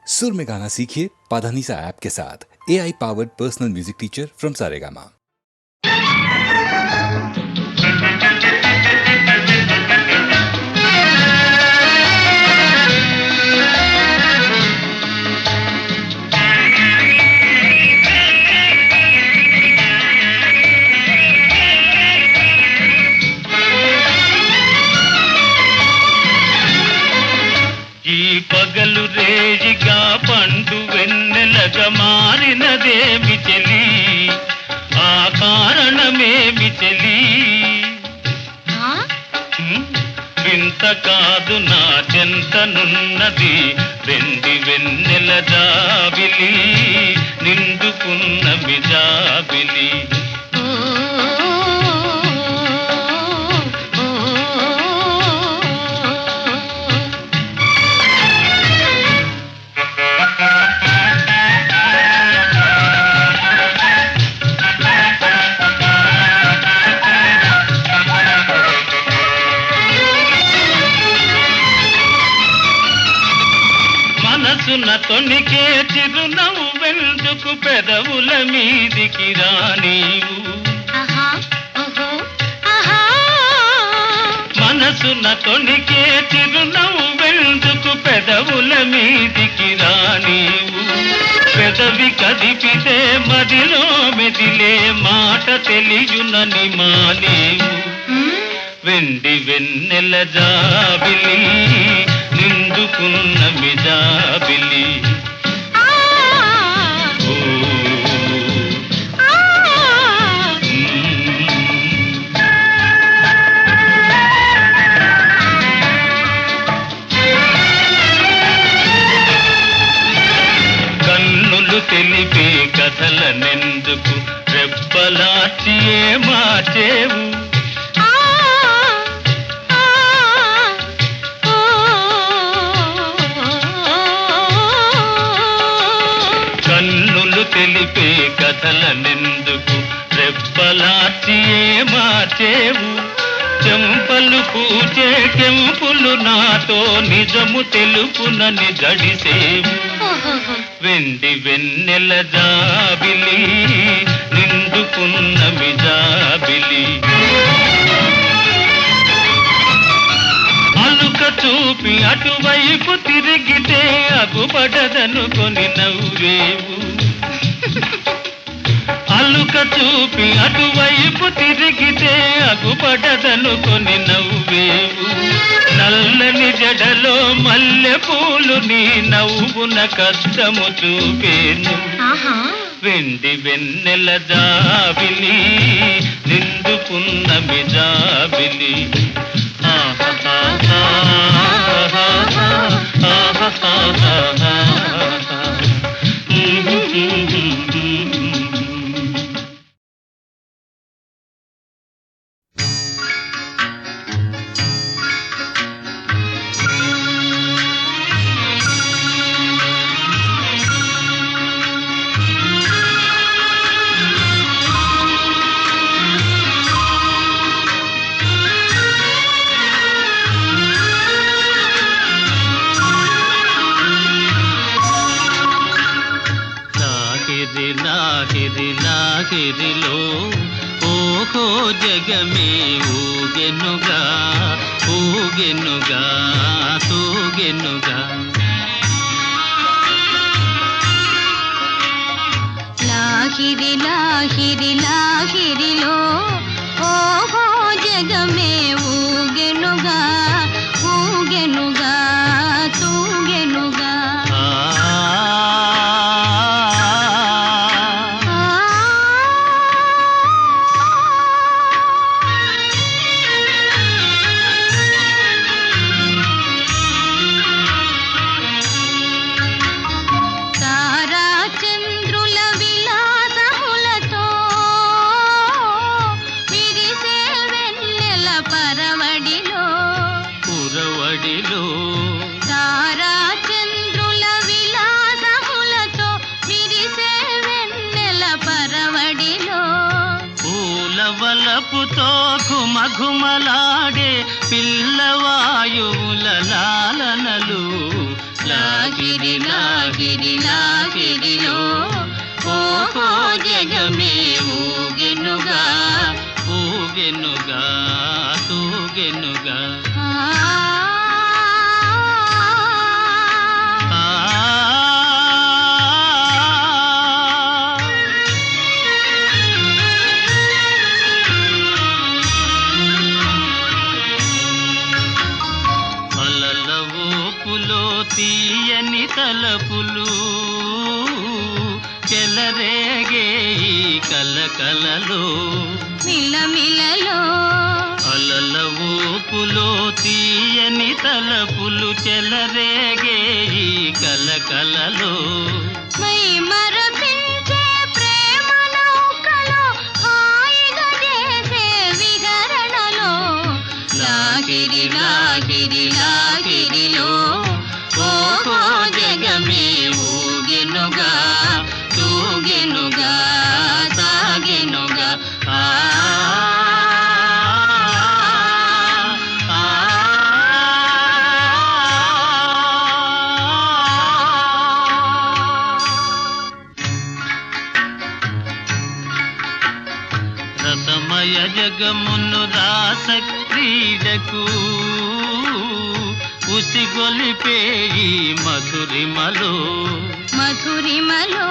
सुर में गाना सीखिए पाधानीसा ऐप के साथ। AI powered personal music teacher from Saregama. ఈ పగలు రేజిగా పండు వెన్నెలగా మారినదేమి చెలి, ఆ కారణమేమి చెలి? వింత కాదు నా చెంతనున్నది వెండి వెన్నెల జాబిలి, నిండుకున్నమి జాబిలి. మనసున తొణికే చిరునవ్వెందుకు పెదవుల మీదికి రానీవు, మనసున తొణికే చిరునవ్వెందుకు పెదవుల మీదికి రానీవు. పెదవి కదిపితే మదిలో మెదిలే మాట తెలియునని మానేవు. వెండి వెన్నెల జాబిలి, నిండుకున్న మిజాబిలి. కన్నులు తెలిపే కథలనెందుకు రెప్పలాచియే మార్చేవు. తెలిపే కథలనెందుకు రెప్పలాచియే మార్చేవు. చెంపలు పూచే కెంపులు నాతో నిజము తెలుపునని జడిసేవు. వెండి వెన్నెల జాబిలి, నిండుకున్న మిజాబిలి. అలుక చూపి అటువైపు తిరిగితే అగుపడదనుకొని నవ్వేవు. అలుక చూపి అటువైపు తిరిగితే అగుపడదనుకొని నవ్వేవు. నల్లని జడలో మల్లె పూలు నీ నవ్వున కష్టము చూపేను. వెండి వెన్నెల జాబిలి, నిండుకున్న మిజాబిలి. లాహిరిలో ఓహో జగమే ఊగెనుగా ఊగెనుగా తూగెనుగా. లాహిరి లాహిరి లాహిరిలో ఓహో జగమే ఊగెనుగా ఊగెనుగా తూగెనుగా. వలపుతో ఘుమఘుమలాడే పిల్లవాయువుల లాలనలు లాగిరి లాగిరి లాగిరిలో ఓహో జగమే ఊగెనుగా ఊగెనుగా తూగెనుగా తీయని తలపులు చెలరేగే కలకలలో మిలమిలలో అలల ఊపులో తీయని తలపులు చెలరేగే కలకలలో మై మరపించే ప్రేమ నౌకలో హాయిగా చేసే విహరణలో లాగిరి లాగిరి లాగిరిలో ఓహో జగమే ఊగెనుగా తూగెనుగా సాగెనుగా రసమయ జగమును రాస క్రీడకు ఉసిగొలిపేయి మధురిమలో మధురిమలో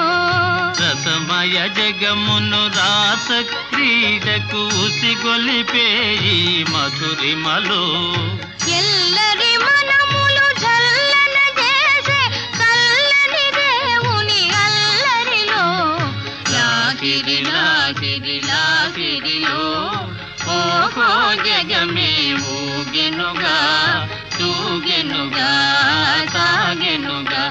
రసమయ జగమును రాస క్రీడకు ఉసిగొలిపేయి మధురిమలో ఎల్లరి మనములు జల్లన చేసే చల్లని దేవుని అల్లరిలో లాగిరి లాగిరి లాగిరిలో ఓహో జగమే ఊగెనుగా తూగెనుగా సాగెనుగా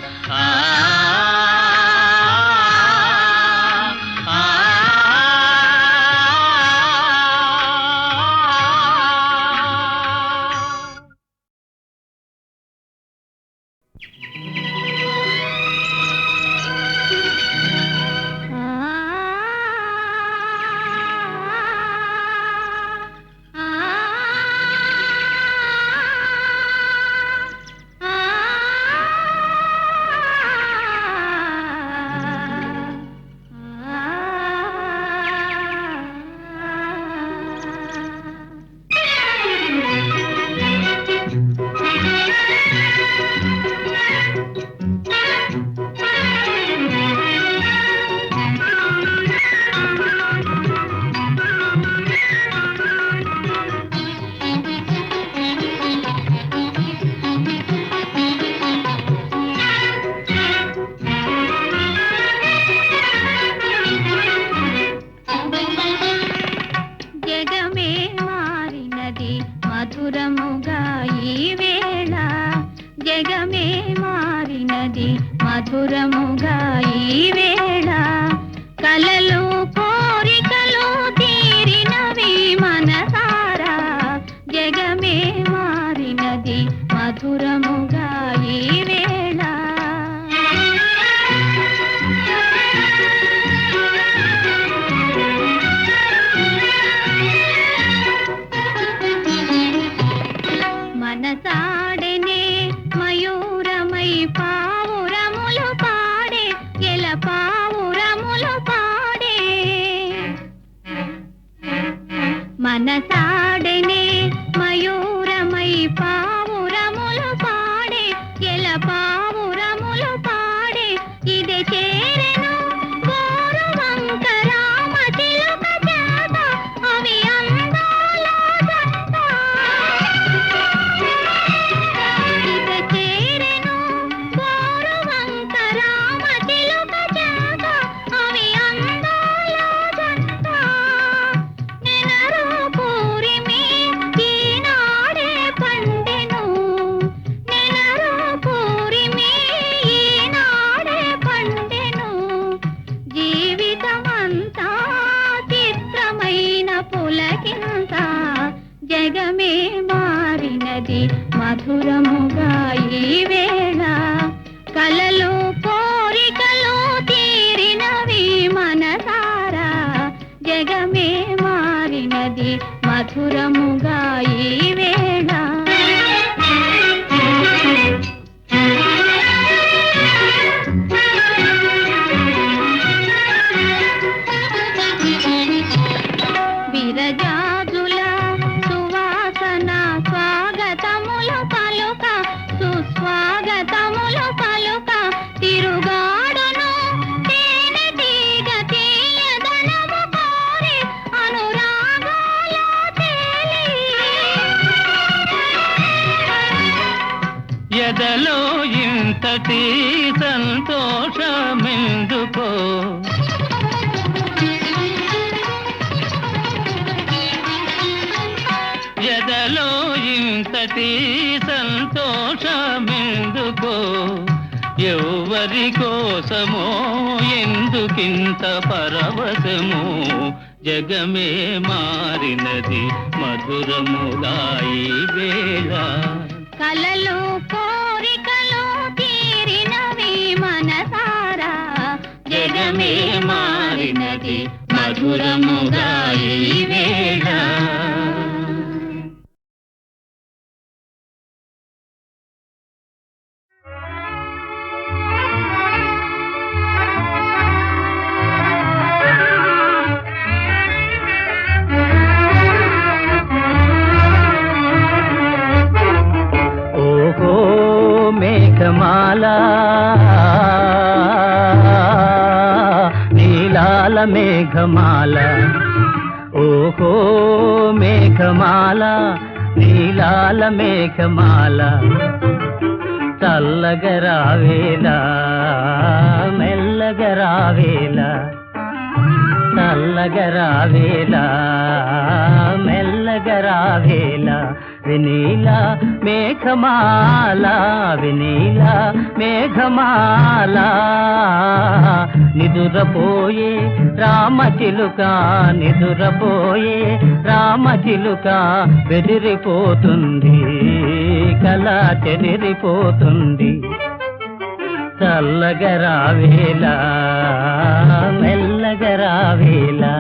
మధురముగా ఈ వేళ జగమే మారినది మధురముగా ఈ వేళ కలలు కోరికలు తీరినవి మనసారా జగమే మారినది మధురముగా ఈ వేళ మనసాడనే మయూరమై పావురములు పాడే ఎల పావురములు పాడే మనసాడనే మయూరమై పావురములు పాడే ఎల పావురములు పాడే ఇది చేరెను గోరువంక రామ చిలుక చేత అవి అందాల జంట ఇది చేరెను గోరువంక రామ చిలుక చేత అవి అందాల జంట నెనరు పూరిమి ఈనాడే పండెను నెనరు పూరిమి ఈనాడే పండెను జీవితమంతా చిత్రమైన పులకింత జగమే మారినది మధురముగా ఈ వేళ కలలు కోరికలు తీరినవి మనసారా జగమే మారినది మధురముగా ఈ వేళ ఇంతటి సంతోషమెందుకో ఎదలో ఇంతటి సంతోషమెందుకో ఎవరి కోసమో ఎందుకింత పరవశమో జగమే మారినది మధురముగా ఈ వేళ కలలు కోరికలు తీరినవి మనసారా జగమే మారినది మధురముగా ఈ వేళ మేఘమాల నీలాల మేఘమాల ఓహో మేఘమాల నీలాల మేఘమాల చల్లగరావేలా మెల్లగరావేలా చల్లగరావేలా మెల్లగరావేలా వినీల మేఘమాల వినీల మేఘమాల నిదురపోయే రామచిలుక నిదురపోయే రామచిలుక బెదిరిపోతుంది కల చెదిరిపోతుంది చల్లగరావేలా మెల్లగరావేలా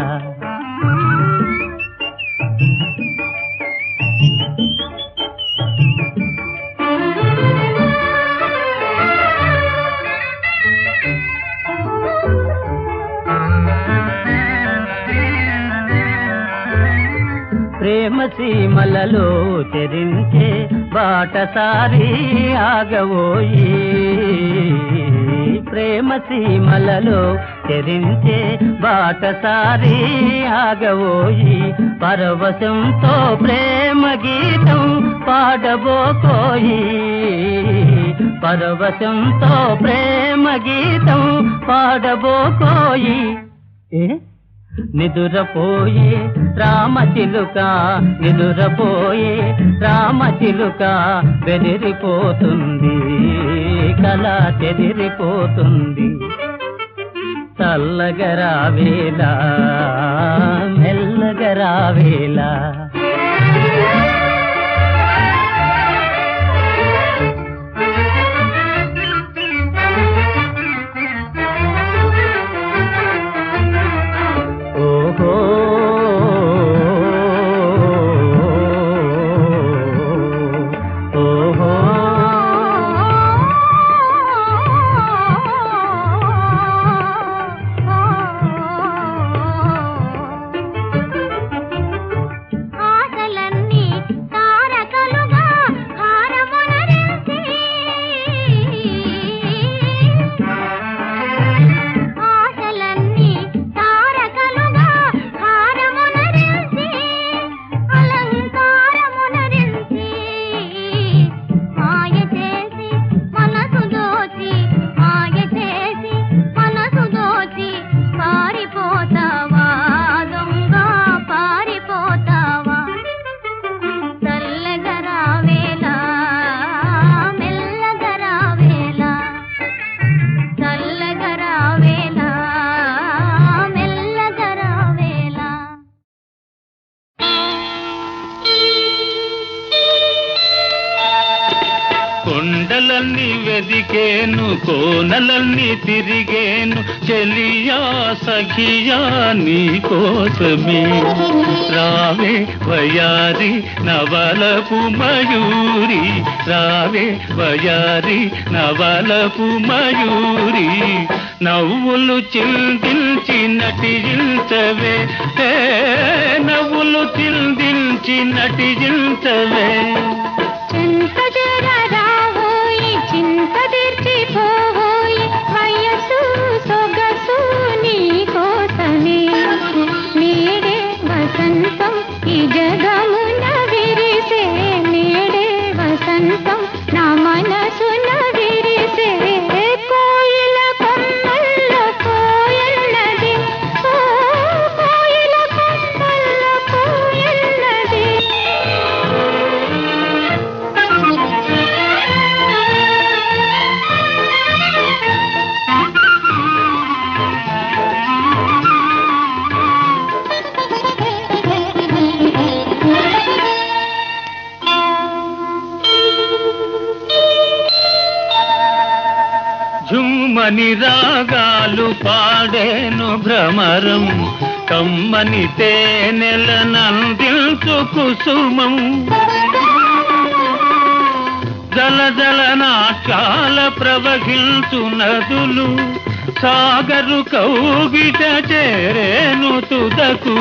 ప్రేమ సీమలలో చెరించే బాటసారి ఆగవోయి ప్రేమ సీమలలో చెరించే బాటసారి ఆగవోయి పరవశంతో ప్రేమ గీతం పాడబోకోయి పరవశంతో ప్రేమ గీతం పాడబోకోయి నిదురపోయే రామచిలుక నిదురపోయే రామచిలుక బెదిరిపోతుంది కల చెదిరిపోతుంది చల్లగరావేలా మెల్లగరావేలా కొండలన్నీ వెదికేను కోనలన్నీ తిరిగేను చెలియా సఖియా నీ కోసమే రావే వయారి నవలపు మయూరి రావే వయారి నవలపు మయూరి నవ్వులు చిందించి నటించవే నవ్వులు చిందించి నటించవే చింత తీర్చిపోయి వయసు సొగసు నీ కోసమే నేడే వసంతం ఈ జగమున విరిసే నేడే వసంతం నా మనసున విరిసే ఝుమ్మని రాగాలు పాడేను భ్రమరం కమ్మని తేనెలనందించు కుసుమం జల జల నాట్యాల ప్రవహించు నదులు సాగరు కౌగిట చేరేను తుదకు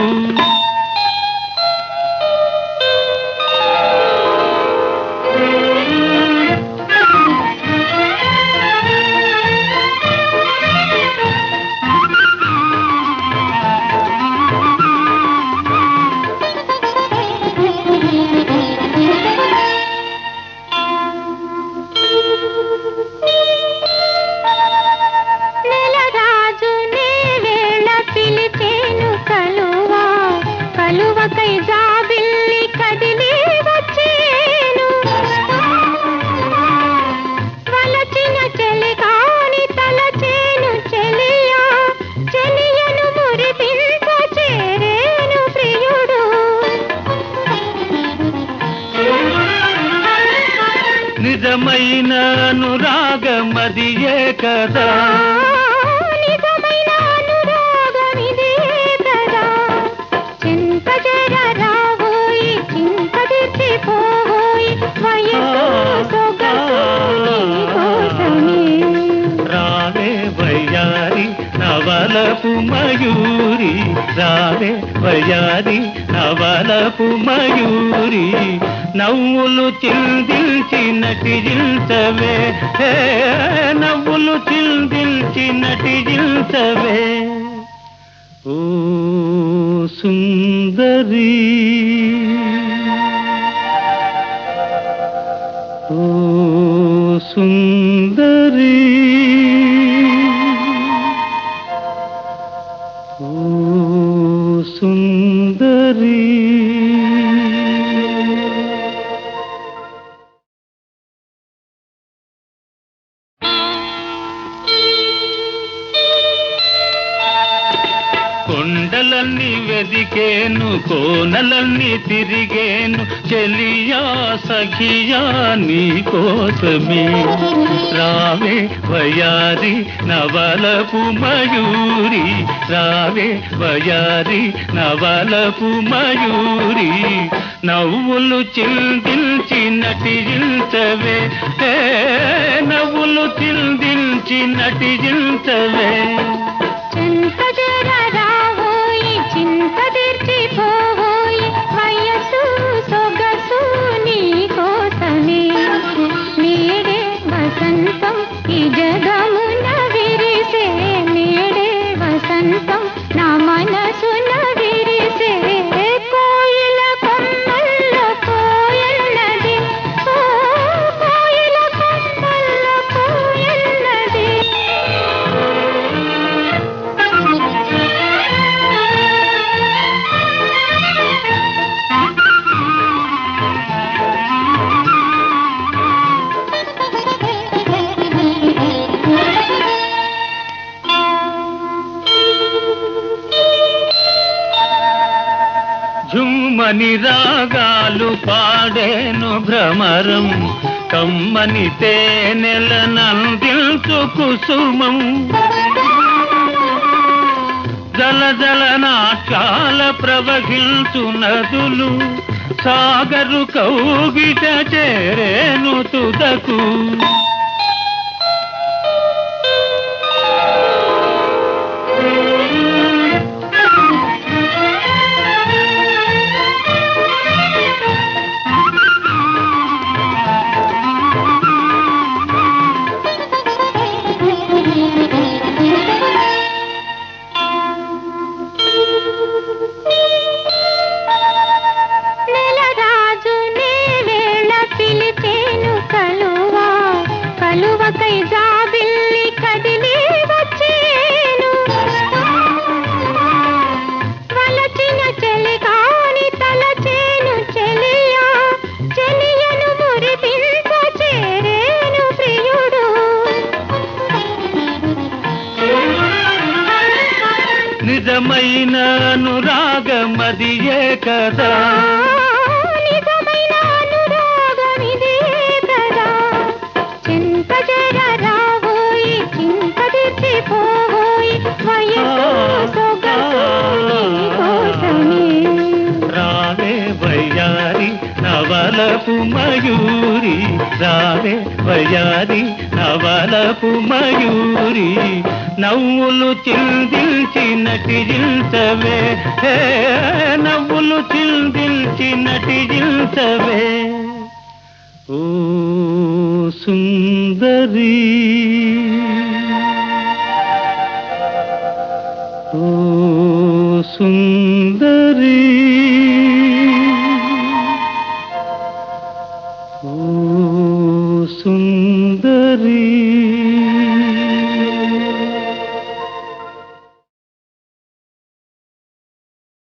నిజమైన అనురాగమదియే కదా రావే వయ్యారి నవలపు మయూరి రావే వయ్యారి నవలపు మయూరి నవ్వులు చిందించి నటించవే నవ్వులు చిందించి నటించవే ఓ సుందరి ఓ సుందరి ఓ సుందరి కొండలన్నీ వెదికేను కోనలన్నీ తిరిగేను చెలియా సఖియా నీ కోసమే రావే వయారి నవలపు మయూరి రావే వయారి నవలపు మయూరి నవ్వులు చిందించి నటించవే నవ్వులు చిందించి నటించవే నా మనసున విరిసే కోయిల కొమ్మల్ల కోయన్నది కోయిల కొమ్మల్ల కోయన్నది ఝుమ్మని రాగాలు పాడేను భ్రమరం కమ్మని తేనెలనందించు కుసుమం జల జల నాట్యాల ప్రవహించు నదులు సాగరు కౌగిట చేరేను తుదకు నిజమైన అనురాగమదియే కదా నిజమైన అనురాగమిదే కదా చింత జర రావోయి చింత నవలపు మయూరి రావే వయారి నవలపు మయూరి నవ్వులు చిందించి నటించవే నవ్వులు చిందించి నటించవే ఓ సుందరి